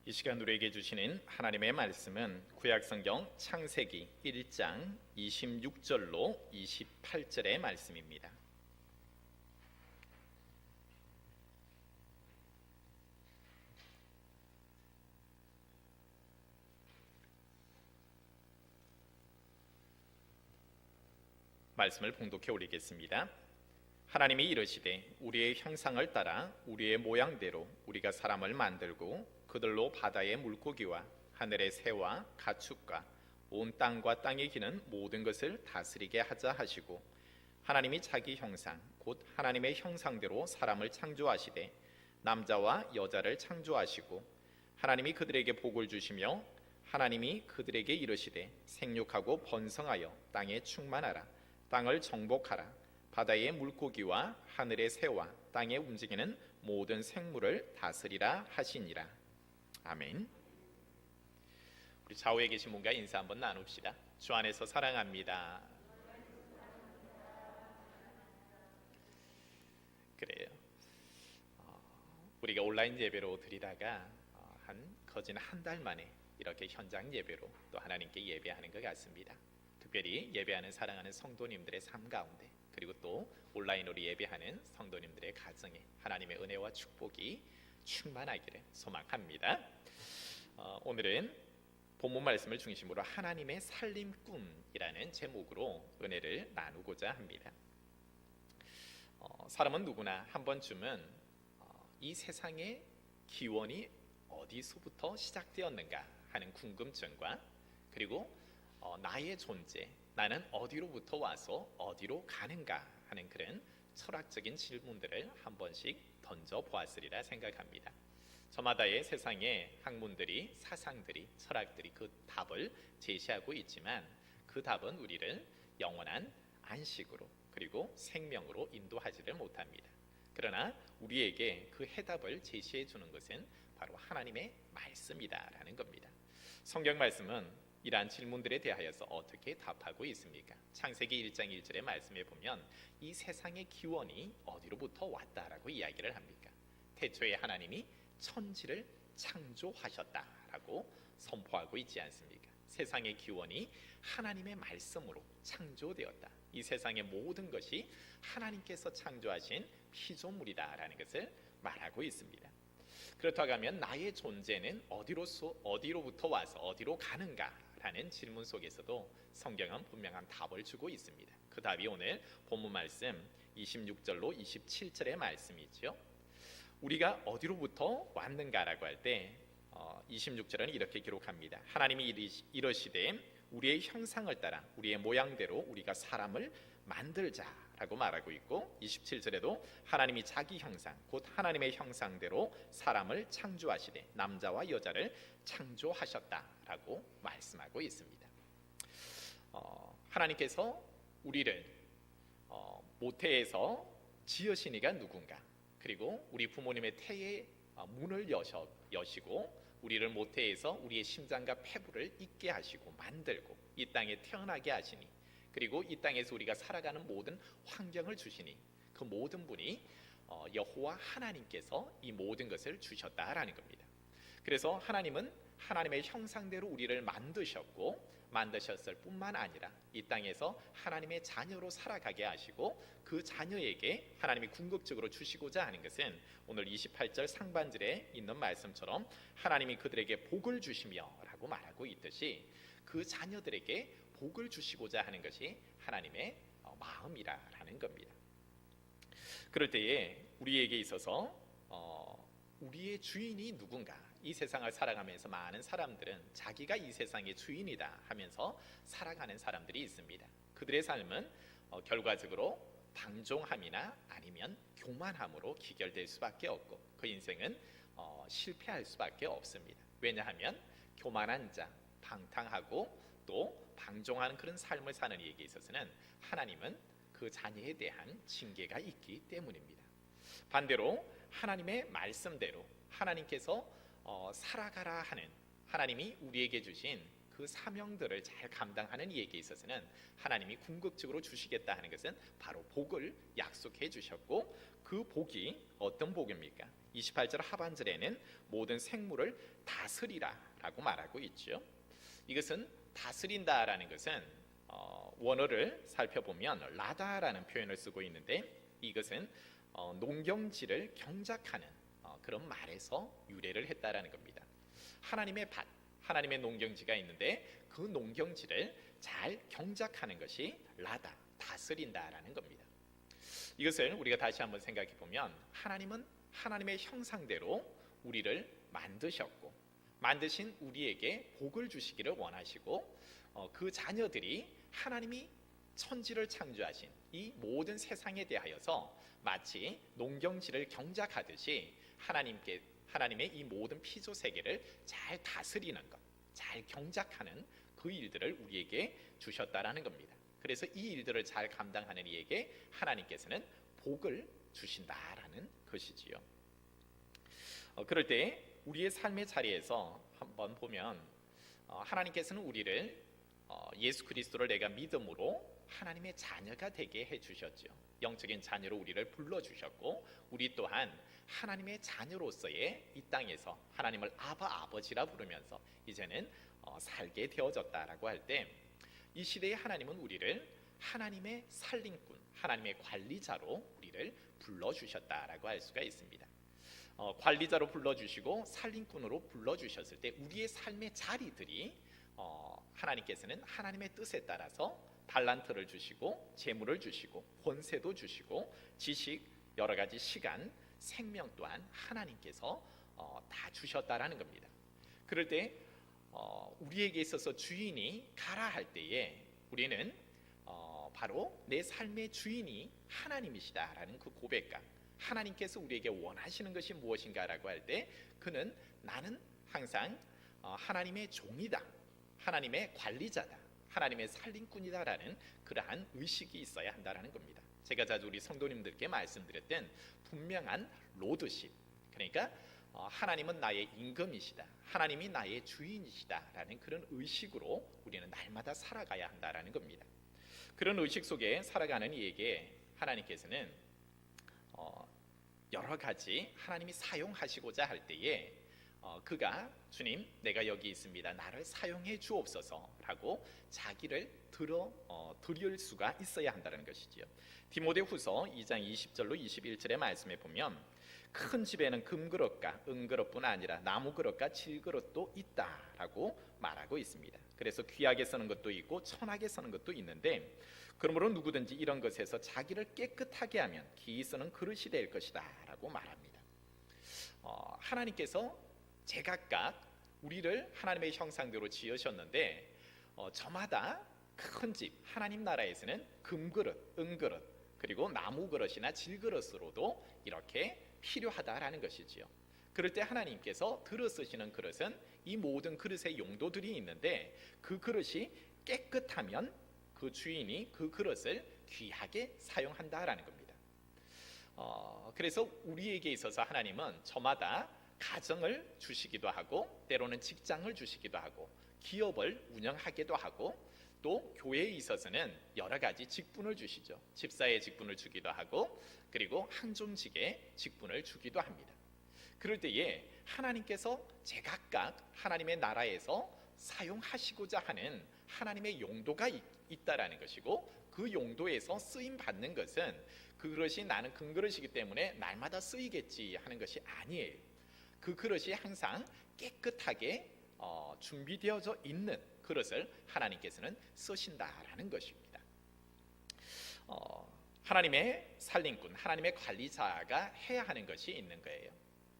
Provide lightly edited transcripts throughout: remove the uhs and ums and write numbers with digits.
이 시간 우리에게 주시는 하나님의 말씀은 구약성경 창세기 1장 26절로 28절의 말씀입니다. 말씀을 봉독해 올리겠습니다. 하나님이 이르시되 우리의 형상을 따라 우리의 모양대로 우리가 사람을 만들고 그들로 바다의 물고기와 하늘의 새와 가축과 온 땅과 땅에 기는 모든 것을 다스리게 하자 하시고, 하나님이 자기 형상 곧 하나님의 형상대로 사람을 창조하시되 남자와 여자를 창조하시고, 하나님이 그들에게 복을 주시며 하나님이 그들에게 이르시되 생육하고 번성하여 땅에 충만하라. 땅을 정복하라. 바다의 물고기와 하늘의 새와 땅에 움직이는 모든 생물을 다스리라 하시니라. 아멘. 우리 좌우에 계신 분과 인사 한번 나눕시다. 주 안에서 사랑합니다. 그래요. 우리가 온라인 예배로 드리다가 거진 한 달 만에 이렇게 현장 예배로 또 하나님께 예배하는 것 같습니다. 특별히 예배하는 사랑하는 성도님들의 삶 가운데, 그리고 또 온라인으로 예배하는 성도님들의 가정에 하나님의 은혜와 축복이 충만하기를 소망합니다. 오늘은 본문 말씀을 중심으로 하나님의 살림꾼이라는 제목으로 은혜를 나누고자 합니다. 사람은 누구나 한 번쯤은 이 세상의 기원이 어디서부터 시작되었는가 하는 궁금증과, 그리고 나의 존재, 나는 어디로부터 와서 어디로 가는가 하는 그런 철학적인 질문들을 한 번씩 던져보았으리라 생각합니다. 저마다의 세상의 학문들이, 사상들이, 철학들이 그 답을 제시하고 있지만 그 답은 우리를 영원한 안식으로 그리고 생명으로 인도하지를 못합니다. 그러나 우리에게 그 해답을 제시해 주는 것은 바로 하나님의 말씀이다라는 겁니다. 성경 말씀은 이러한 질문들에 대하여서 어떻게 답하고 있습니까? 창세기 1장 1절의 말씀에 보면 이 세상의 기원이 어디로부터 왔다라고 이야기를 합니까? 태초에 하나님이 천지를 창조하셨다라고 선포하고 있지 않습니까? 세상의 기원이 하나님의 말씀으로 창조되었다. 이 세상의 모든 것이 하나님께서 창조하신 피조물이다라는 것을 말하고 있습니다. 그렇다고 하면 나의 존재는 어디로부터 와서 어디로 가는가 라는 질문 속에서도 성경은 분명한 답을 주고 있습니다. 그 답이 오늘 본문 말씀 26절로 27절의 말씀이죠. 우리가 어디로부터 왔는가라고 할 때 26절은 이렇게 기록합니다. 하나님이 이르시되 우리의 형상을 따라 우리의 모양대로 우리가 사람을 만들자라고 말하고 있고, 27절에도 하나님이 자기 형상 곧 하나님의 형상대로 사람을 창조하시되 남자와 여자를 창조하셨다라고 말씀하고 있습니다. 하나님께서 우리를 모태에서 지으신 이가 누군가, 그리고 우리 부모님의 태의 문을 여시고 우리를 모태에서 우리의 심장과 폐부를 있게 하시고 만들고 이 땅에 태어나게 하시니, 그리고 이 땅에서 우리가 살아가는 모든 환경을 주시니 그 모든 분이 여호와 하나님께서 이 모든 것을 주셨다라는 겁니다. 그래서 하나님은 하나님의 형상대로 우리를 만드셨을 뿐만 아니라 이 땅에서 하나님의 자녀로 살아가게 하시고, 그 자녀에게 하나님이 궁극적으로 주시고자 하는 것은 오늘 28절 상반절에 있는 말씀처럼 하나님이 그들에게 복을 주시며 라고 말하고 있듯이 그 자녀들에게 복을 주시고자 하는 것이 하나님의 마음이라는 겁니다. 그럴 때에 우리에게 있어서 우리의 주인이 누군가, 이 세상을 살아가면서 많은 사람들은 자기가 이 세상의 주인이다 하면서 살아가는 사람들이 있습니다. 그들의 삶은 결과적으로 방종함이나 아니면 교만함으로 기결될 수밖에 없고, 그 인생은 실패할 수밖에 없습니다. 왜냐하면 교만한 자, 방탕하고 또 방종하는 그런 삶을 사는 이에게 있어서는 하나님은 그 자녀에 대한 징계가 있기 때문입니다. 반대로 하나님의 말씀대로 하나님께서 살아가라 하는, 하나님이 우리에게 주신 그 사명들을 잘 감당하는 이에게 있어서는 하나님이 궁극적으로 주시겠다 하는 것은 바로 복을 약속해 주셨고, 그 복이 어떤 복입니까? 28절 하반절에는 모든 생물을 다스리라 라고 말하고 있죠. 이것은 다스린다라는 것은 원어를 살펴보면 라다라는 표현을 쓰고 있는데, 이것은 농경지를 경작하는 그런 말에서 유래를 했다라는 겁니다. 하나님의 밭, 하나님의 농경지가 있는데 그 농경지를 잘 경작하는 것이 라다, 다스린다라는 겁니다. 이것을 우리가 다시 한번 생각해 보면, 하나님은 하나님의 형상대로 우리를 만드셨고, 만드신 우리에게 복을 주시기를 원하시고, 그 자녀들이 하나님이 천지를 창조하신 이 모든 세상에 대하여서 마치 농경지를 경작하듯이 하나님의 이 모든 피조 세계를 잘 다스리는 것, 잘 경작하는 그 일들을 우리에게 주셨다라는 겁니다. 그래서 이 일들을 잘 감당하는 이에게 하나님께서는 복을 주신다라는 것이지요. 그럴 때 우리의 삶의 자리에서 한번 보면, 하나님께서는 우리를 예수 그리스도를 내가 믿음으로 하나님의 자녀가 되게 해주셨죠. 영적인 자녀로 우리를 불러주셨고, 우리 또한 하나님의 자녀로서의 이 땅에서 하나님을 아버지라 부르면서 이제는 살게 되어졌다라고 할 때, 이 시대에 하나님은 우리를 하나님의 살림꾼, 하나님의 관리자로 우리를 불러주셨다라고 할 수가 있습니다. 관리자로 불러주시고 살림꾼으로 불러주셨을 때 우리의 삶의 자리들이 하나님께서는 하나님의 뜻에 따라서 달란트를 주시고 재물을 주시고 권세도 주시고 지식, 여러 가지 시간, 생명 또한 하나님께서 다 주셨다라는 겁니다. 그럴 때 우리에게 있어서 주인이 가라 할 때에 우리는 바로 내 삶의 주인이 하나님이시다라는 그 고백감, 하나님께서 우리에게 원하시는 것이 무엇인가라고 할 때 그는 나는 항상 하나님의 종이다, 하나님의 관리자다, 하나님의 살림꾼이다라는 그러한 의식이 있어야 한다라는 겁니다. 제가 자주 우리 성도님들께 말씀드렸던 분명한 로드십, 그러니까 하나님은 나의 임금이시다, 하나님이 나의 주인이시다라는 그런 의식으로 우리는 날마다 살아가야 한다라는 겁니다. 그런 의식 속에 살아가는 이에게 하나님께서는 여러 가지 하나님이 사용하시고자 할 때에 그가 주님 내가 여기 있습니다, 나를 사용해 주옵소서라고 자기를 드릴 수가 있어야 한다는 것이지요. 디모데후서 2장 20절로 21절의 말씀에 보면 큰 집에는 금그릇과 은그릇뿐 아니라 나무그릇과 질그릇도 있다라고 말하고 있습니다. 그래서 귀하게 쓰는 것도 있고 천하게 쓰는 것도 있는데, 그러므로 누구든지 이런 것에서 자기를 깨끗하게 하면 기이 쓰는 그릇이 될 것이다 라고 말합니다. 하나님께서 제각각 우리를 하나님의 형상대로 지으셨는데 저마다 큰 집, 하나님 나라에서는 금그릇, 은그릇, 그리고 나무그릇이나 질그릇으로도 이렇게 필요하다라는 것이지요. 그럴 때 하나님께서 들어 쓰시는 그릇은 이 모든 그릇의 용도들이 있는데, 그 그릇이 깨끗하면 그 주인이 그 그릇을 귀하게 사용한다라는 겁니다. 그래서 우리에게 있어서 하나님은 저마다 가정을 주시기도 하고, 때로는 직장을 주시기도 하고, 기업을 운영하기도 하고, 또 교회에 있어서는 여러 가지 직분을 주시죠. 집사의 직분을 주기도 하고, 그리고 항종직의 직분을 주기도 합니다. 그럴 때에 하나님께서 제각각 하나님의 나라에서 사용하시고자 하는 하나님의 용도가 있다라는 것이고, 그 용도에서 쓰임 받는 것은 그 그릇이 나는 금 그릇이기 때문에 날마다 쓰이겠지 하는 것이 아니에요. 그 그릇이 항상 깨끗하게 준비되어져 있는 그릇을 하나님께서는 쓰신다라는 것입니다. 하나님의 살림꾼, 하나님의 관리자가 해야 하는 것이 있는 거예요.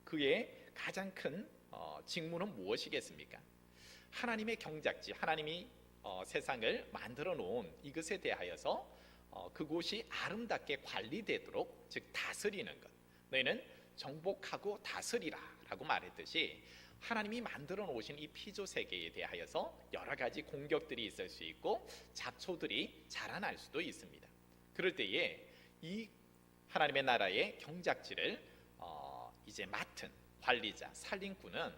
그의 가장 큰 직무는 무엇이겠습니까? 하나님의 경작지, 하나님이 세상을 만들어 놓은 이것에 대하여서 그곳이 아름답게 관리되도록, 즉 다스리는 것. 너희는 정복하고 다스리라 라고 말했듯이 하나님이 만들어 놓으신 이 피조 세계에 대하여서 여러 가지 공격들이 있을 수 있고 잡초들이 자라날 수도 있습니다. 그럴 때에 이 하나님의 나라의 경작지를 이제 맡은 관리자, 살림꾼은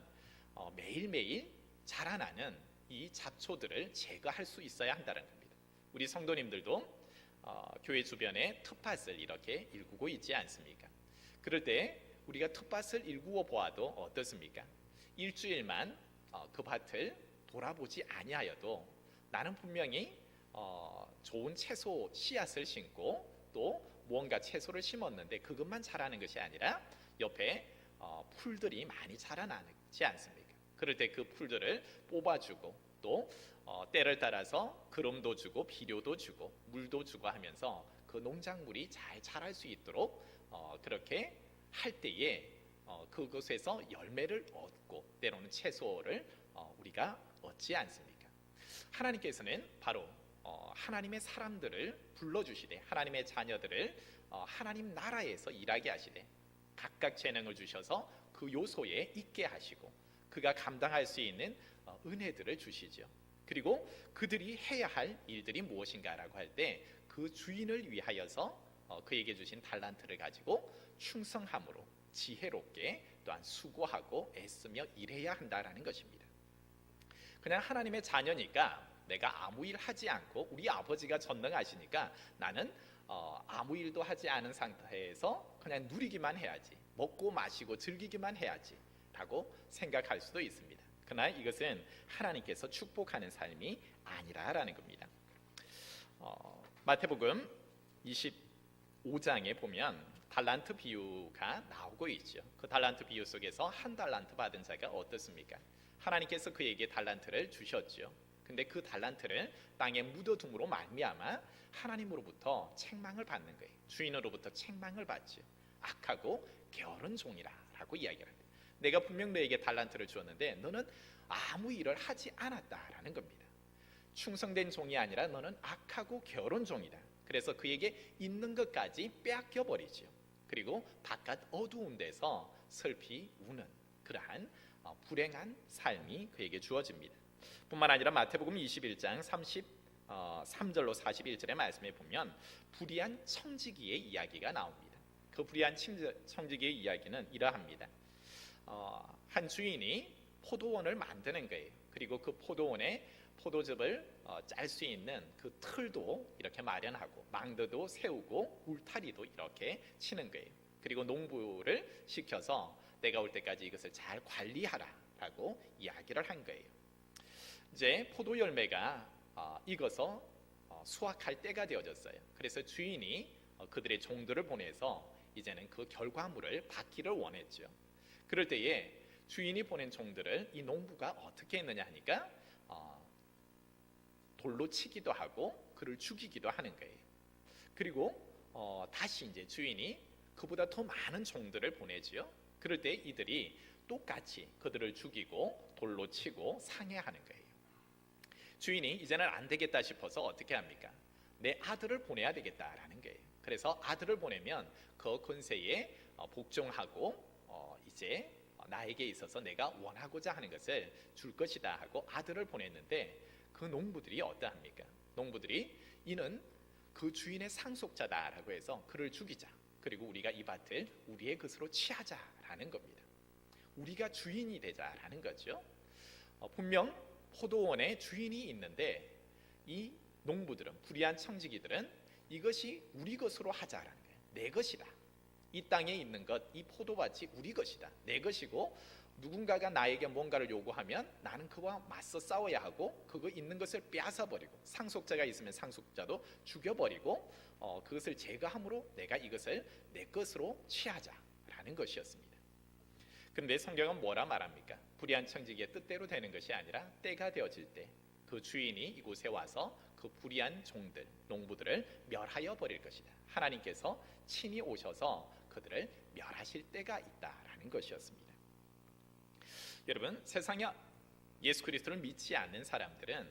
매일매일 자라나는 이 잡초들을 제거할 수 있어야 한다는 겁니다. 우리 성도님들도 교회 주변에 텃밭을 이렇게 일구고 있지 않습니까? 그럴 때 우리가 텃밭을 일구어 보아도 어떻습니까? 일주일만 그 밭을 돌아보지 아니하여도 나는 분명히 좋은 채소 씨앗을 심고 또 무언가 채소를 심었는데 그것만 자라는 것이 아니라 옆에 풀들이 많이 자라나지 않습니까? 그럴 때 그 풀들을 뽑아주고 또 때를 따라서 거름도 주고 비료도 주고 물도 주고 하면서 그 농작물이 잘 자랄 수 있도록 그렇게 할 때에 그곳에서 열매를 얻고 때로는 채소를 우리가 얻지 않습니까? 하나님께서는 바로 하나님의 사람들을 불러주시되 하나님의 자녀들을 하나님 나라에서 일하게 하시되 각각 재능을 주셔서 그 요소에 있게 하시고 그가 감당할 수 있는 은혜들을 주시죠. 그리고 그들이 해야 할 일들이 무엇인가라고 할 때 그 주인을 위하여서 그에게 주신 달란트를 가지고 충성함으로 지혜롭게 또한 수고하고 애쓰며 일해야 한다라는 것입니다. 그냥 하나님의 자녀니까 내가 아무 일 하지 않고 우리 아버지가 전능하시니까 나는 아무 일도 하지 않은 상태에서 그냥 누리기만 해야지, 먹고 마시고 즐기기만 해야지 라고 생각할 수도 있습니다. 그러나 이것은 하나님께서 축복하는 삶이 아니라라는 겁니다. 마태복음 25장에 보면 달란트 비유가 나오고 있죠. 그 달란트 비유 속에서 한 달란트 받은 자가 어떻습니까? 하나님께서 그에게 달란트를 주셨죠. 근데 그 달란트를 땅에 묻어둠으로 말미암아 하나님으로부터 책망을 받는 거예요. 주인으로부터 책망을 받죠. 악하고 게으른 종이라라고 이야기를 합니다. 내가 분명 너에게 달란트를 주었는데 너는 아무 일을 하지 않았다라는 겁니다. 충성된 종이 아니라 너는 악하고 게으른 종이다. 그래서 그에게 있는 것까지 빼앗겨 버리죠. 그리고 바깥 어두운 데서 슬피 우는 그러한 불행한 삶이 그에게 주어집니다. 뿐만 아니라 마태복음 21장 33절로 41절의 말씀에 보면 불의한 청지기의 이야기가 나옵니다. 그 불의한 청지기의 이야기는 이러합니다. 한 주인이 포도원을 만드는 거예요. 그리고 그 포도원에 포도즙을 짤 수 있는 그 틀도 이렇게 마련하고 망대도 세우고 울타리도 이렇게 치는 거예요. 그리고 농부를 시켜서 내가 올 때까지 이것을 잘 관리하라라고 이야기를 한 거예요. 이제 포도 열매가 익어서 수확할 때가 되어졌어요. 그래서 주인이 그들의 종들을 보내서 이제는 그 결과물을 받기를 원했죠. 그럴 때에 주인이 보낸 종들을 이 농부가 어떻게 했느냐 하니까 돌로 치기도 하고 그를 죽이기도 하는 거예요. 그리고 다시 이제 주인이 그보다 더 많은 종들을 보내지요. 그럴 때 이들이 똑같이 그들을 죽이고 돌로 치고 상해하는 거예요. 주인이 이제는 안 되겠다 싶어서 어떻게 합니까? 내 아들을 보내야 되겠다라는 거예요. 그래서 아들을 보내면 그 권세에 복종하고 이제 나에게 있어서 내가 원하고자 하는 것을 줄 것이다 하고 아들을 보냈는데 그 농부들이 어떠합니까? 농부들이 이는 그 주인의 상속자다라고 해서 그를 죽이자. 그리고 우리가 이 밭을 우리의 것으로 취하자라는 겁니다. 우리가 주인이 되자라는 거죠. 분명 포도원에 주인이 있는데 이 농부들은 불의한 청지기들은 이것이 우리 것으로 하자라는 거예요. 내 것이다. 이 땅에 있는 것, 이 포도밭이 우리 것이다. 내 것이고 누군가가 나에게 뭔가를 요구하면 나는 그와 맞서 싸워야 하고 그거 있는 것을 빼앗아 버리고 상속자가 있으면 상속자도 죽여버리고 그것을 제거함으로 내가 이것을 내 것으로 취하자라는 것이었습니다. 그런데 성경은 뭐라 말합니까? 불의한 청지기의 뜻대로 되는 것이 아니라 때가 되어질 때 그 주인이 이곳에 와서 그 불의한 종들, 농부들을 멸하여 버릴 것이다. 하나님께서 친히 오셔서 그들을 멸하실 때가 있다라는 것이었습니다. 여러분, 세상에 예수 그리스도를 믿지 않는 사람들은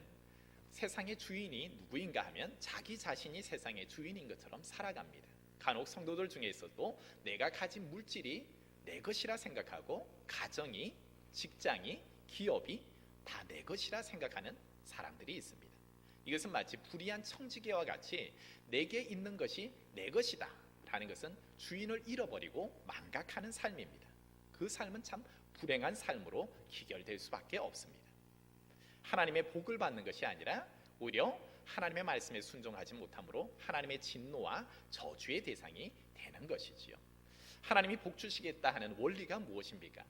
세상의 주인이 누구인가 하면 자기 자신이 세상의 주인인 것처럼 살아갑니다. 간혹 성도들 중에서도 내가 가진 물질이 내 것이라 생각하고 가정이, 직장이, 기업이 다 내 것이라 생각하는 사람들이 있습니다. 이것은 마치 불의한 청지기와 같이 내게 있는 것이 내 것이다 라는 것은 주인을 잃어버리고 망각하는 삶입니다. 그 삶은 참 불행한 삶으로 기결될 수밖에 없습니다. 하나님의 복을 받는 것이 아니라 오히려 하나님의 말씀에 순종하지 못함으로 하나님의 진노와 저주의 대상이 되는 것이지요. 하나님이 복 주시겠다 하는 원리가 무엇입니까?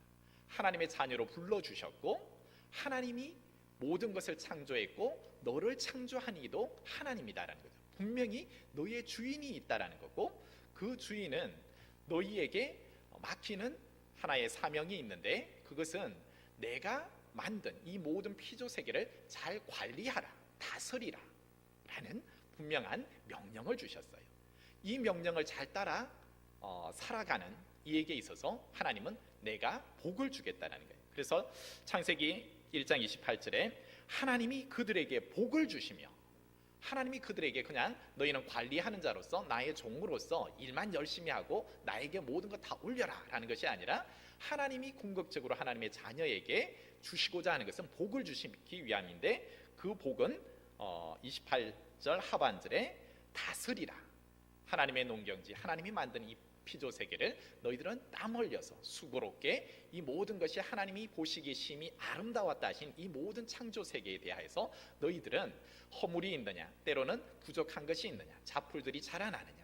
하나님의 자녀로 불러주셨고 하나님이 모든 것을 창조했고 너를 창조한 이도 하나님이다라는 거죠. 분명히 너희의 주인이 있다라는 거고 그 주인은 너희에게 맡기는 하나의 사명이 있는데 그것은 내가 만든 이 모든 피조 세계를 잘 관리하라, 다스리라 라는 분명한 명령을 주셨어요. 이 명령을 잘 따라 살아가는 이에게 있어서 하나님은 내가 복을 주겠다는 거예요. 그래서 창세기 1장 28절에 하나님이 그들에게 복을 주시며 하나님이 그들에게 그냥 너희는 관리하는 자로서 나의 종으로서 일만 열심히 하고 나에게 모든 것 다 올려라 라는 것이 아니라 하나님이 궁극적으로 하나님의 자녀에게 주시고자 하는 것은 복을 주시기 위함인데 그 복은 28절 하반절에 다스리라. 하나님의 농경지 하나님이 만든 이 피조 세계를 너희들은 땀 흘려서 수고롭게 이 모든 것이 하나님이 보시기에 심히 아름다웠다 하신 이 모든 창조 세계에 대하여서 너희들은 허물이 있느냐, 때로는 부족한 것이 있느냐, 잡풀들이 자라나느냐,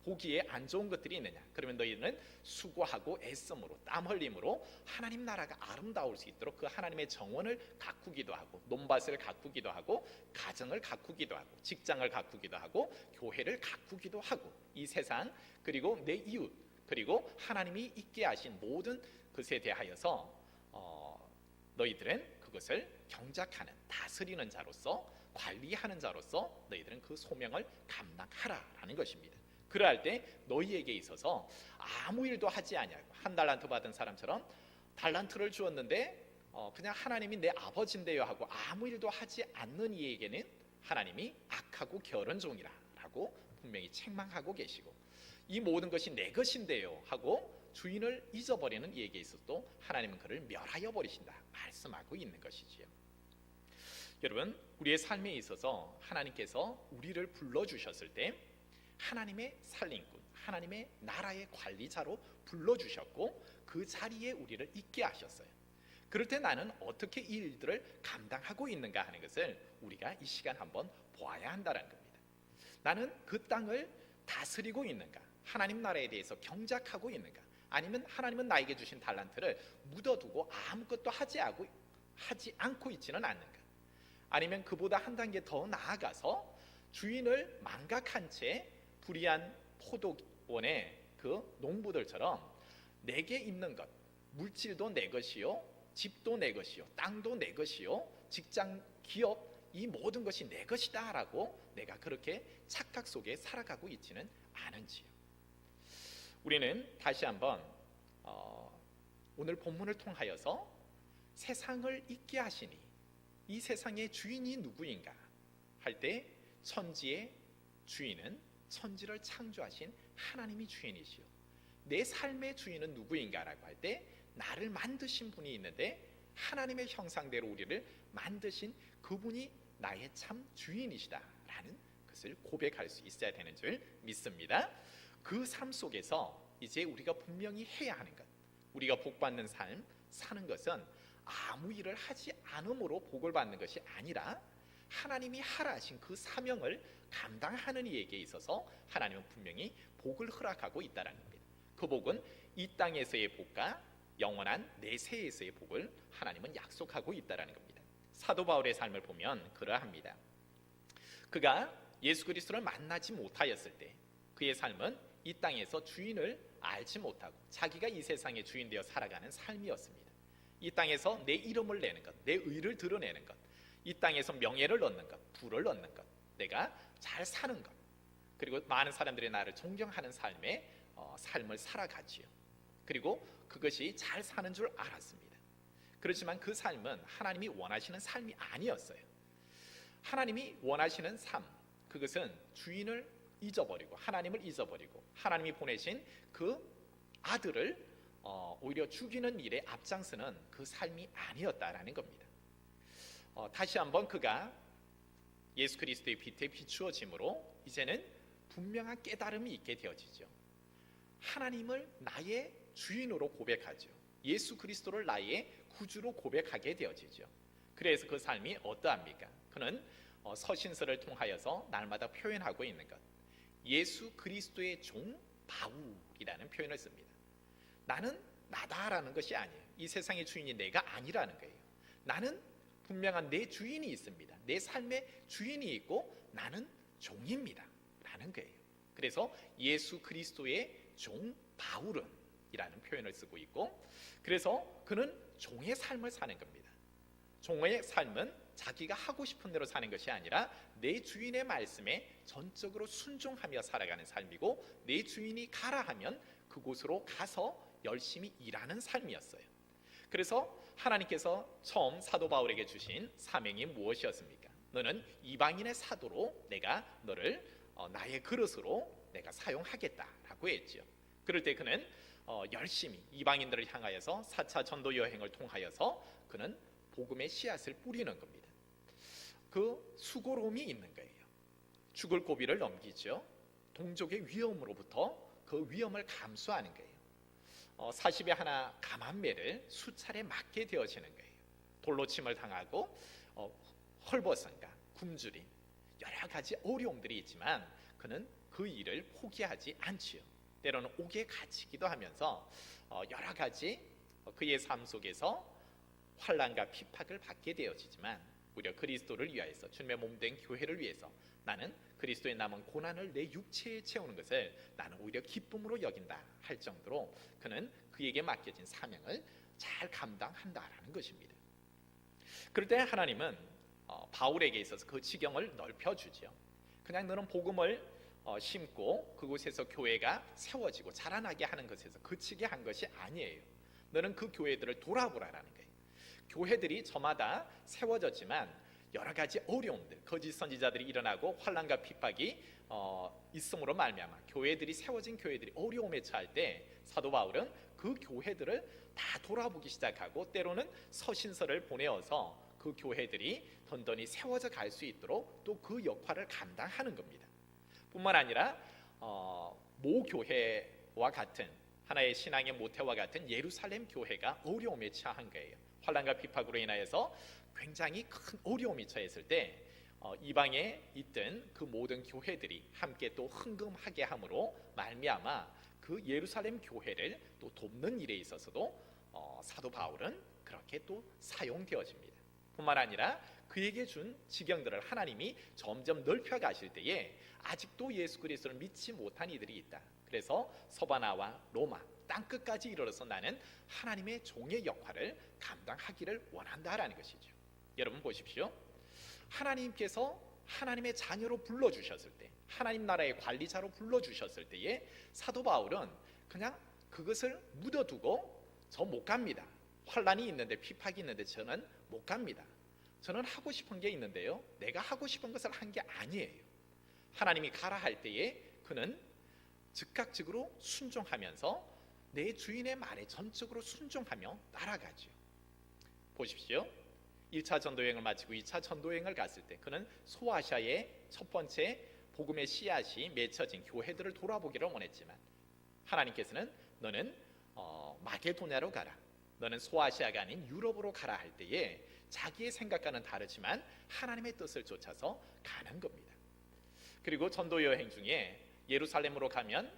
보기에 안 좋은 것들이 있느냐, 그러면 너희는 수고하고 애씀으로 땀 흘림으로 하나님 나라가 아름다울 수 있도록 그 하나님의 정원을 가꾸기도 하고 논밭을 가꾸기도 하고 가정을 가꾸기도 하고 직장을 가꾸기도 하고 교회를 가꾸기도 하고 이 세상 그리고 내 이웃 그리고 하나님이 있게 하신 모든 것에 대하여서 너희들은 그것을 경작하는 다스리는 자로서 관리하는 자로서 너희들은 그 소명을 감당하라라는 것입니다. 그러할 때 너희에게 있어서 아무 일도 하지 아니하고 한 달란트 받은 사람처럼 달란트를 주었는데 그냥 하나님이 내 아버지인데요 하고 아무 일도 하지 않는 이에게는 하나님이 악하고 게으른 종이라 라고 분명히 책망하고 계시고 이 모든 것이 내 것인데요 하고 주인을 잊어버리는 이에게 있어도 하나님은 그를 멸하여 버리신다 말씀하고 있는 것이지요. 여러분 우리의 삶에 있어서 하나님께서 우리를 불러주셨을 때 하나님의 살림꾼, 하나님의 나라의 관리자로 불러주셨고 그 자리에 우리를 있게 하셨어요. 그럴 때 나는 어떻게 이 일들을 감당하고 있는가 하는 것을 우리가 이 시간 한번 보아야 한다는 겁니다. 나는 그 땅을 다스리고 있는가? 하나님 나라에 대해서 경작하고 있는가? 아니면 하나님은 나에게 주신 달란트를 묻어두고 아무것도 하지 않고 있지는 않는가? 아니면 그보다 한 단계 더 나아가서 주인을 망각한 채 불의한 포도원의 그 농부들처럼 내게 있는 것, 물질도 내 것이요, 집도 내 것이요, 땅도 내 것이요, 직장, 기업 이 모든 것이 내 것이다 라고 내가 그렇게 착각 속에 살아가고 있지는 않은지요. 우리는 다시 한번 오늘 본문을 통하여서 세상을 있게 하시니 이 세상의 주인이 누구인가 할 때 천지의 주인은 천지를 창조하신 하나님이 주인이시요 내 삶의 주인은 누구인가라고 할 때 나를 만드신 분이 있는데 하나님의 형상대로 우리를 만드신 그분이 나의 참 주인이시다라는 것을 고백할 수 있어야 되는 줄 믿습니다. 그 삶 속에서 이제 우리가 분명히 해야 하는 것, 우리가 복받는 삶 사는 것은 아무 일을 하지 않음으로 복을 받는 것이 아니라 하나님이 하라 하신 그 사명을 감당하는 이에게 있어서 하나님은 분명히 복을 허락하고 있다는 겁니다. 그 복은 이 땅에서의 복과 영원한 내세에서의 복을 하나님은 약속하고 있다는 겁니다. 사도 바울의 삶을 보면 그러합니다. 그가 예수 그리스도를 만나지 못하였을 때 그의 삶은 이 땅에서 주인을 알지 못하고 자기가 이 세상의 주인 되어 살아가는 삶이었습니다. 이 땅에서 내 이름을 내는 것, 내 의를 드러내는 것, 이 땅에서 명예를 얻는 것, 부를 얻는 것, 내가 잘 사는 것, 그리고 많은 사람들이 나를 존경하는 삶을 살아가지요. 그리고 그것이 잘 사는 줄 알았습니다. 그렇지만 그 삶은 하나님이 원하시는 삶이 아니었어요. 하나님이 원하시는 삶, 그것은 주인을 잊어버리고 하나님을 잊어버리고 하나님이 보내신 그 아들을 오히려 죽이는 일에 앞장서는 그 삶이 아니었다라는 겁니다. 다시 한번 그가 예수 그리스도의 빛에 비추어짐으로 이제는 분명한 깨달음이 있게 되어지죠. 하나님을 나의 주인으로 고백하죠. 예수 그리스도를 나의 구주로 고백하게 되어지죠. 그래서 그 삶이 어떠합니까? 그는 서신서를 통하여서 날마다 표현하고 있는 것, 예수 그리스도의 종 바울이라는 표현을 씁니다. 나는 나다라는 것이 아니에요. 이 세상의 주인이 내가 아니라는 거예요. 나는 분명한 내 주인이 있습니다. 내 삶의 주인이 있고 나는 종입니다 라는 거예요. 그래서 예수 그리스도의 종 바울은 이라는 표현을 쓰고 있고, 그래서 그는 종의 삶을 사는 겁니다. 종의 삶은 자기가 하고 싶은 대로 사는 것이 아니라 내 주인의 말씀에 전적으로 순종하며 살아가는 삶이고, 내 주인이 가라 하면 그곳으로 가서 열심히 일하는 삶이었어요. 그래서 하나님께서 처음 사도 바울에게 주신 사명이 무엇이었습니까? 너는 이방인의 사도로 내가 너를 나의 그릇으로 내가 사용하겠다라고 했지요. 그럴 때 그는 열심히 이방인들을 향하여서 4차 전도 여행을 통하여서 그는 복음의 씨앗을 뿌리는 겁니다. 그 수고로움이 있는 거예요. 죽을 고비를 넘기죠. 동족의 위험으로부터 그 위험을 감수하는 거예요. 40에 하나 감한매를 수차례 맞게 되어지는 거예요. 돌로 침을 당하고 헐벗은가 굶주림 여러 가지 어려움들이 있지만 그는 그 일을 포기하지 않지요. 때로는 옥에 갇히기도 하면서 여러 가지 그의 삶 속에서 환난과 핍박을 받게 되어지지만, 오히려 그리스도를 위하여서 주님의 몸된 교회를 위해서 나는 그리스도의 남은 고난을 내 육체에 채우는 것을 나는 오히려 기쁨으로 여긴다 할 정도로 그는 그에게 맡겨진 사명을 잘 감당한다라는 것입니다. 그럴 때 하나님은 바울에게 있어서 그 지경을 넓혀주죠. 그냥 너는 복음을 심고 그곳에서 교회가 세워지고 자라나게 하는 것에서 그치게 한 것이 아니에요. 너는 그 교회들을 돌아보라라는 거예요. 교회들이 저마다 세워졌지만 여러 가지 어려움들, 거짓 선지자들이 일어나고 환난과 핍박이 있음으로 말미암아 교회들이 세워진 교회들이 어려움에 처할 때 사도 바울은 그 교회들을 다 돌아보기 시작하고 때로는 서신서를 보내어서 그 교회들이 던던히 세워져 갈 수 있도록 또 그 역할을 감당하는 겁니다. 뿐만 아니라 모 교회와 같은 하나의 신앙의 모태와 같은 예루살렘 교회가 어려움에 처한 거예요. 환난과 핍박으로 인하여서 굉장히 큰 어려움이 처했을 때 이방에 있던 그 모든 교회들이 함께 또 흥금하게 함으로 말미암아 그 예루살렘 교회를 또 돕는 일에 있어서도 사도 바울은 그렇게 또 사용되어집니다. 뿐만 아니라 그에게 준 지경들을 하나님이 점점 넓혀 가실 때에 아직도 예수 그리스도를 믿지 못한 이들이 있다. 그래서 서바나와 로마 땅끝까지 이르러서 나는 하나님의 종의 역할을 감당하기를 원한다라는 것이죠. 여러분 보십시오. 하나님께서 하나님의 자녀로 불러주셨을 때, 하나님 나라의 관리자로 불러주셨을 때에 사도 바울은 그냥 그것을 묻어두고 저 못 갑니다. 환난이 있는데 핍박이 있는데 저는 못 갑니다. 저는 하고 싶은 게 있는데요, 내가 하고 싶은 것을 한 게 아니에요. 하나님이 가라 할 때에 그는 즉각적으로 순종하면서 내 주인의 말에 전적으로 순종하며 따라가죠. 보십시오. 1차 전도여행을 마치고 2차 전도여행을 갔을 때 그는 소아시아의 첫 번째 복음의 씨앗이 맺혀진 교회들을 돌아보기를 원했지만 하나님께서는 너는 마게도냐로 가라, 너는 소아시아가 아닌 유럽으로 가라 할 때에 자기의 생각과는 다르지만 하나님의 뜻을 쫓아서 가는 겁니다. 그리고 전도여행 중에 예루살렘으로 가면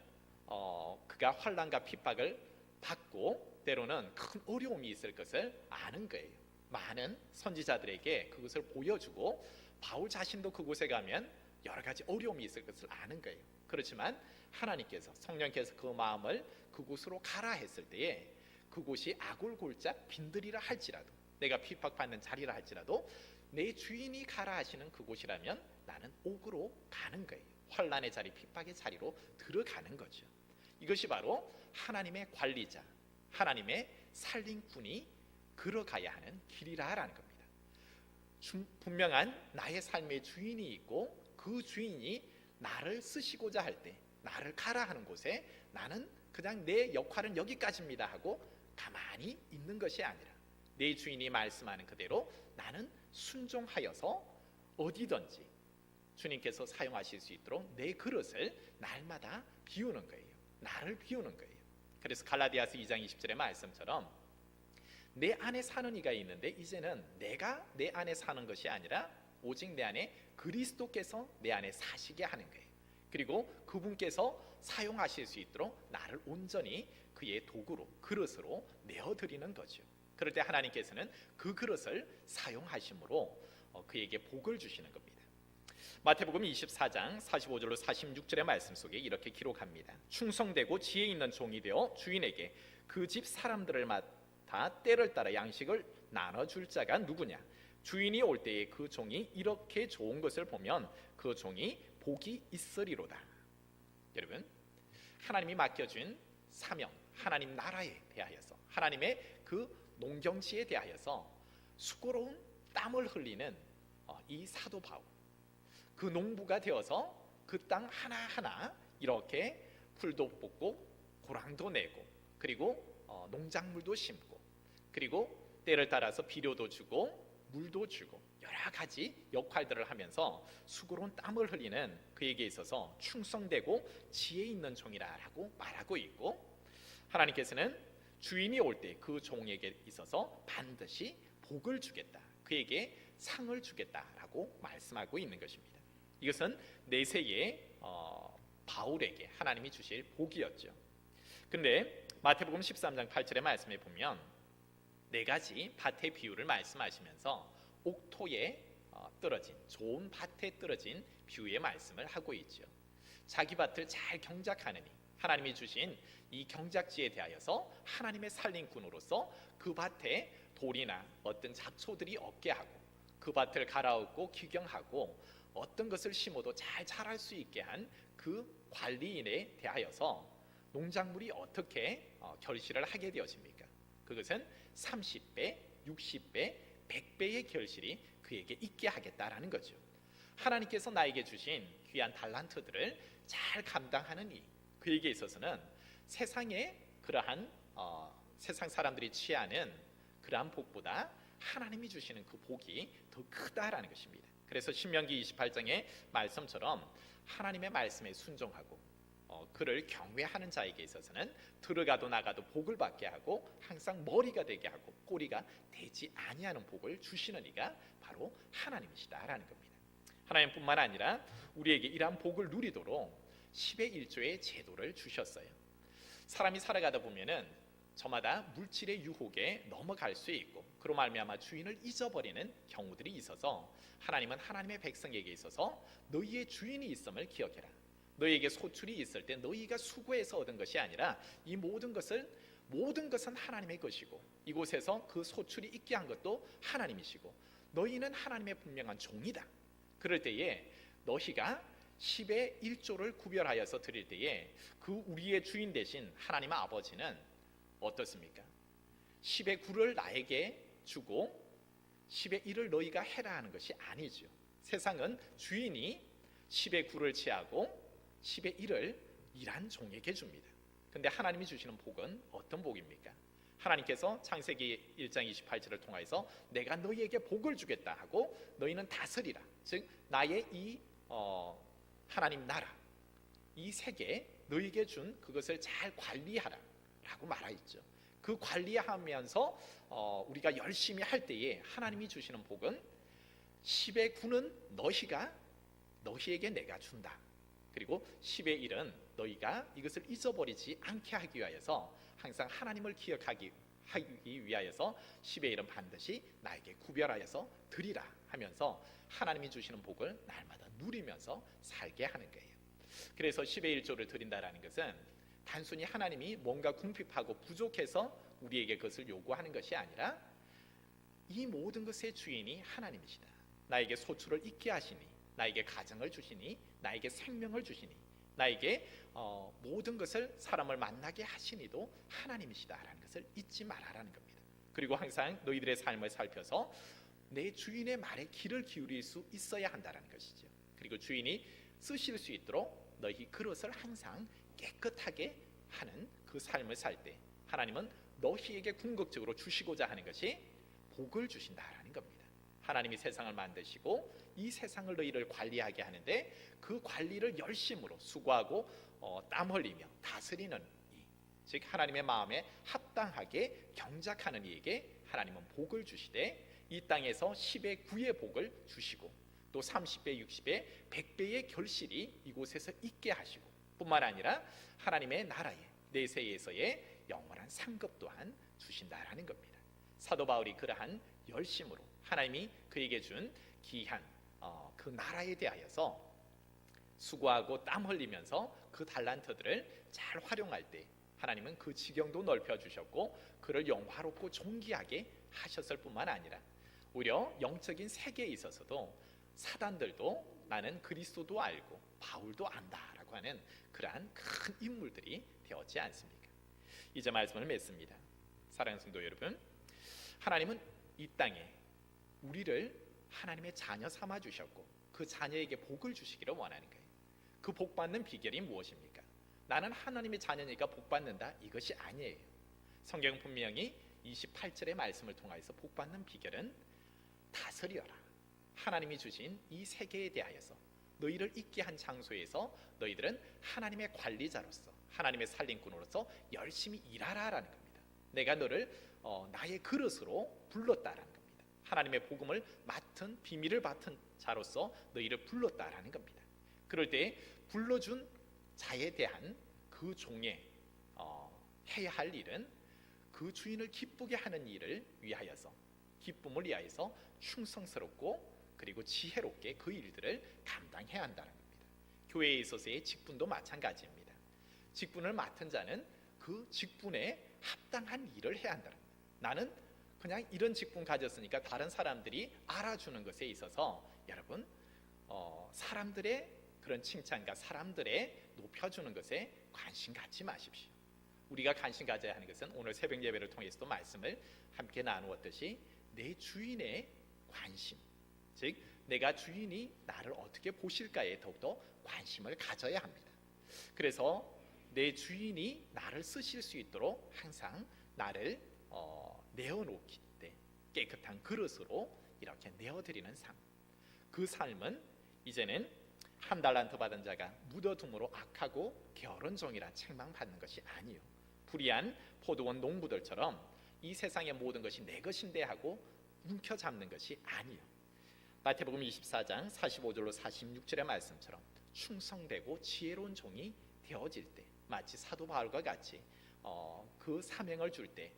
그가 환난과 핍박을 받고 때로는 큰 어려움이 있을 것을 아는 거예요. 많은 선지자들에게 그것을 보여주고 바울 자신도 그곳에 가면 여러 가지 어려움이 있을 것을 아는 거예요. 그렇지만 하나님께서 성령께서 그 마음을 그곳으로 가라 했을 때에 그곳이 아골골짝 빈들이라 할지라도, 내가 핍박받는 자리라 할지라도 내 주인이 가라 하시는 그곳이라면 나는 옥으로 가는 거예요. 환난의 자리, 핍박의 자리로 들어가는 거죠. 이것이 바로 하나님의 관리자, 하나님의 살림꾼이 걸어가야 하는 길이라는 겁니다. 분명한 나의 삶의 주인이 있고 그 주인이 나를 쓰시고자 할 때, 나를 가라 하는 곳에 나는 그냥 내 역할은 여기까지입니다 하고 가만히 있는 것이 아니라 내 주인이 말씀하는 그대로 나는 순종하여서 어디든지 주님께서 사용하실 수 있도록 내 그릇을 날마다 비우는 거예요. 나를 비우는 거예요. 그래서 갈라디아서 2장 20절의 말씀처럼 내 안에 사는 이가 있는데 이제는 내가 내 안에 사는 것이 아니라 오직 내 안에 그리스도께서 내 안에 사시게 하는 거예요. 그리고 그분께서 사용하실 수 있도록 나를 온전히 그의 도구로, 그릇으로 내어드리는 거죠. 그럴 때 하나님께서는 그 그릇을 사용하심으로 그에게 복을 주시는 겁니다. 마태복음 24장 45절로 46절의 말씀 속에 이렇게 기록합니다. 충성되고 지혜 있는 종이 되어 주인에게 그 집 사람들을 맡아 때를 따라 양식을 나눠줄 자가 누구냐? 주인이 올 때에 그 종이 이렇게 좋은 것을 보면 그 종이 복이 있으리로다. 여러분, 하나님이 맡겨준 사명, 하나님 나라에 대하여서, 하나님의 그 농경지에 대하여서 수고로운 땀을 흘리는 이 사도 바울, 그 농부가 되어서 그 땅 하나하나 이렇게 풀도 뽑고 고랑도 내고, 그리고 농작물도 심고, 그리고 때를 따라서 비료도 주고 물도 주고 여러 가지 역할들을 하면서 수고로운 땀을 흘리는 그에게 있어서 충성되고 지혜 있는 종이라고 말하고 있고, 하나님께서는 주인이 올 때 그 종에게 있어서 반드시 복을 주겠다, 그에게 상을 주겠다라고 말씀하고 있는 것입니다. 이것은 내세의 바울에게 하나님이 주실 복이었죠. 그런데 마태복음 13장 8절의 말씀에 보면 네 가지 밭의 비유를 말씀하시면서 옥토에 떨어진, 좋은 밭에 떨어진 비유의 말씀을 하고 있죠. 자기 밭을 잘 경작하느니, 하나님이 주신 이 경작지에 대하여서 하나님의 살림꾼으로서 그 밭에 돌이나 어떤 잡초들이 없게 하고, 그 밭을 갈아엎고 기경하고 어떤 것을 심어도 잘 자랄 수 있게 한 그 관리인에 대하여서 농작물이 어떻게 결실을 하게 되어집니까? 그것은 30배, 60배, 100배의 결실이 그에게 있게 하겠다라는 거죠. 하나님께서 나에게 주신 귀한 달란트들을 잘 감당하는 이, 그에게 있어서는 세상에 그러한 세상 사람들이 취하는 그러한 복보다 하나님이 주시는 그 복이 더 크다라는 것입니다. 그래서 신명기 28장의 말씀처럼 하나님의 말씀에 순종하고 그를 경외하는 자에게 있어서는 들어가도 나가도 복을 받게 하고 항상 머리가 되게 하고 꼬리가 되지 아니하는 복을 주시는 이가 바로 하나님이시다라는 겁니다. 하나님뿐만 아니라 우리에게 이러한 복을 누리도록 10의 1조의 제도를 주셨어요. 사람이 살아가다 보면은 저마다 물질의 유혹에 넘어갈 수 있고, 그로 말미암아 주인을 잊어버리는 경우들이 있어서 하나님은 하나님의 백성에게 있어서 너희의 주인이 있음을 기억해라. 너희에게 소출이 있을 때 너희가 수고해서 얻은 것이 아니라 이 모든 것은 하나님의 것이고, 이곳에서 그 소출이 있게 한 것도 하나님이시고, 너희는 하나님의 분명한 종이다. 그럴 때에 너희가 10의 1조를 구별하여서 드릴 때에 그 우리의 주인 되신 하나님 아버지는 어떻습니까? 10의 9를 나에게 주고 10의 1을 너희가 해라 하는 것이 아니죠. 세상은 주인이 10의 9를 취하고 10의 1을 일한 종에게 줍니다. 근데 하나님이 주시는 복은 어떤 복입니까? 하나님께서 창세기 1장 28절을 통해서 내가 너희에게 복을 주겠다 하고 너희는 다스리라, 즉 나의 이 하나님 나라, 이 세계 너희에게 준 그것을 잘 관리하라 라고 말하였죠. 그 관리하면서 우리가 열심히 할 때에 하나님이 주시는 복은 10의 9는 너희에게 내가 준다. 그리고 10의 1은 너희가 이것을 잊어버리지 않게 하기 위하여서 항상 하나님을 기억하기 위하여서 10의 1은 반드시 나에게 구별하여서 드리라 하면서 하나님이 주시는 복을 날마다 누리면서 살게 하는 거예요. 그래서 10의 1조를 드린다라는 것은 단순히 하나님이 뭔가 궁핍하고 부족해서 우리에게 그것을 요구하는 것이 아니라 이 모든 것의 주인이 하나님이시다. 나에게 소출을 있게 하시니, 나에게 가정을 주시니, 나에게 생명을 주시니, 나에게 모든 것을 사람을 만나게 하시니도 하나님이시다라는 것을 잊지 말아라는 겁니다. 그리고 항상 너희들의 삶을 살펴서 내 주인의 말에 귀를 기울일 수 있어야 한다는 것이죠. 그리고 주인이 쓰실 수 있도록 너희 그릇을 항상 깨끗하게 하는 그 삶을 살 때 하나님은 너희에게 궁극적으로 주시고자 하는 것이 복을 주신다라는 겁니다. 하나님이 세상을 만드시고 이 세상을 너희를 관리하게 하는데 그 관리를 열심으로 수고하고 땀 흘리며 다스리는 이, 즉 하나님의 마음에 합당하게 경작하는 이에게 하나님은 복을 주시되 이 땅에서 10의 9의 복을 주시고 또 30배, 60배, 100배의 결실이 이곳에서 있게 하시고 뿐만 아니라 하나님의 나라의 내세에서의 영원한 상급 또한 주신다라는 겁니다. 사도 바울이 그러한 열심으로 하나님이 그에게 준 귀한 그 나라에 대하여서 수고하고 땀 흘리면서 그 달란트들을 잘 활용할 때 하나님은 그 지경도 넓혀주셨고 그를 영화롭고 존귀하게 하셨을 뿐만 아니라 오히려 영적인 세계에 있어서도 사단들도 나는 그리스도도 알고 바울도 안다라고 하는 그러한 큰 인물들이 되었지 않습니까? 이제 말씀을 맺습니다. 사랑하는 성도 여러분, 하나님은 이 땅에 우리를 하나님의 자녀 삼아 주셨고 그 자녀에게 복을 주시기를 원하는 거예요. 그 복 받는 비결이 무엇입니까? 나는 하나님의 자녀니까 복 받는다, 이것이 아니에요. 성경 분명히 28절의 말씀을 통해서 복 받는 비결은 다스려라. 하나님이 주신 이 세계에 대하여서 너희를 있게 한 장소에서 너희들은 하나님의 관리자로서 하나님의 살림꾼으로서 열심히 일하라라는 겁니다. 내가 너를 나의 그릇으로 불렀다라는 겁니다. 하나님의 복음을 맡은 비밀을 맡은 자로서 너희를 불렀다라는 겁니다. 그럴 때 불러준 자에 대한 그 종의 해야 할 일은 그 주인을 기쁘게 하는 일을 위하여서 기쁨을 위하여서 충성스럽고 그리고 지혜롭게 그 일들을 감당해야 한다는 겁니다. 교회에 있어서의 직분도 마찬가지입니다. 직분을 맡은 자는 그 직분에 합당한 일을 해야 한다는 겁니다. 나는 그냥 이런 직분 가졌으니까 다른 사람들이 알아주는 것에 있어서 여러분 사람들의 그런 칭찬과 사람들의 높여주는 것에 관심 갖지 마십시오. 우리가 관심 가져야 하는 것은 오늘 새벽 예배를 통해서도 말씀을 함께 나누었듯이 내 주인의 관심, 즉 내가 주인이 나를 어떻게 보실까에 더욱더 관심을 가져야 합니다. 그래서 내 주인이 나를 쓰실 수 있도록 항상 나를 내어놓기 때 깨끗한 그릇으로 이렇게 내어드리는 삶, 그 삶은 이제는 한 달란트 받은 자가 묻어둠으로 악하고 게으른 종이라 책망받는 것이 아니요 불의한 포도원 농부들처럼 이 세상의 모든 것이 내 것인데 하고 움켜잡는 것이 아니요 마태복음 24장 45절로 46절의 말씀처럼 충성되고 지혜로운 종이 되어질 때 마치 사도 바울과 같이 그 사명을 줄 때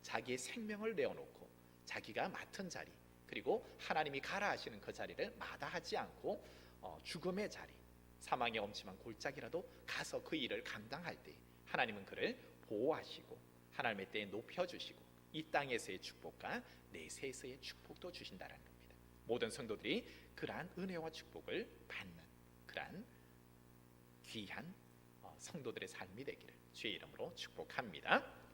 자기의 생명을 내어놓고 자기가 맡은 자리 그리고 하나님이 가라 하시는 그 자리를 마다하지 않고 죽음의 자리, 사망의 엄침한 골짜기라도 가서 그 일을 감당할 때 하나님은 그를 보호하시고 하나님의 때에 높여주시고 이 땅에서의 축복과 내세에서의 축복도 주신다는 겁니다. 모든 성도들이 그러한 은혜와 축복을 받는 그러한 귀한 성도들의 삶이 되기를 주의 이름으로 축복합니다.